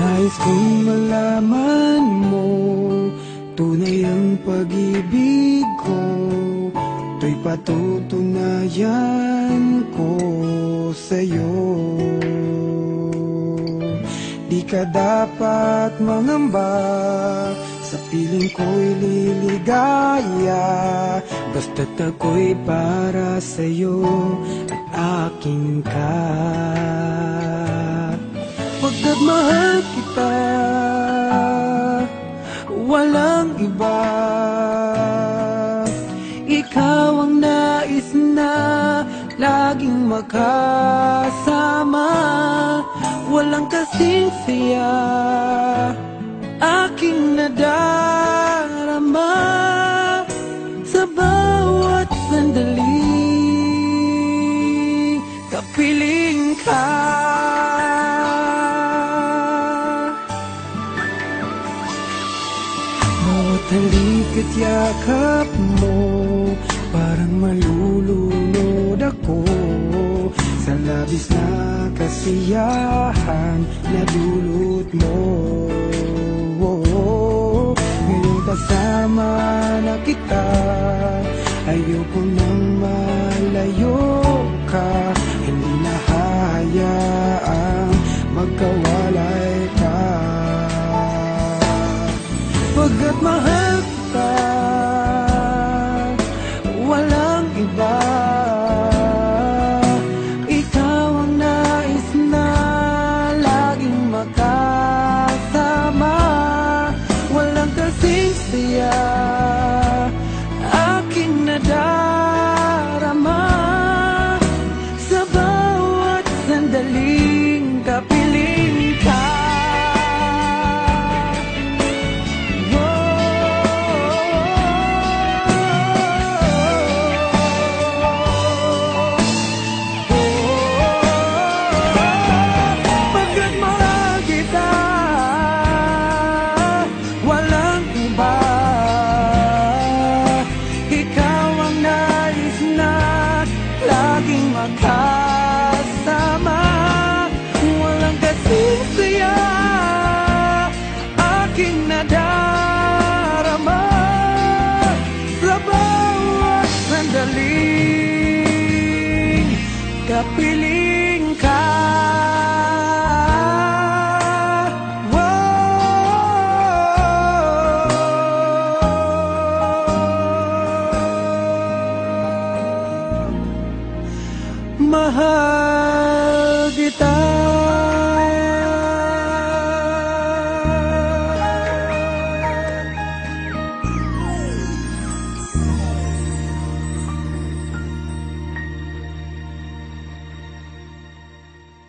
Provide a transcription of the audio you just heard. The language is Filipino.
Nais kong malaman mo, tunay ang pag-ibig ko, to'y patutunayan ko sa'yo. Di ka dapat mangamba, sa piling ko'y liligaya, basta't ako'y para sa'yo at aking ka. Pagkat mahal kita, walang iba. Ikaw ang nais na laging makasama. Walang kasing saya aking nadarama sa bawat sandali. Kapiling ka. Halik at yakap mo, parang malulunod ako sa labis na kasiyahan na dulot mo. Ngayong kasama na kita, ayoko nang malayo ka. Hindi na hayaang magkawa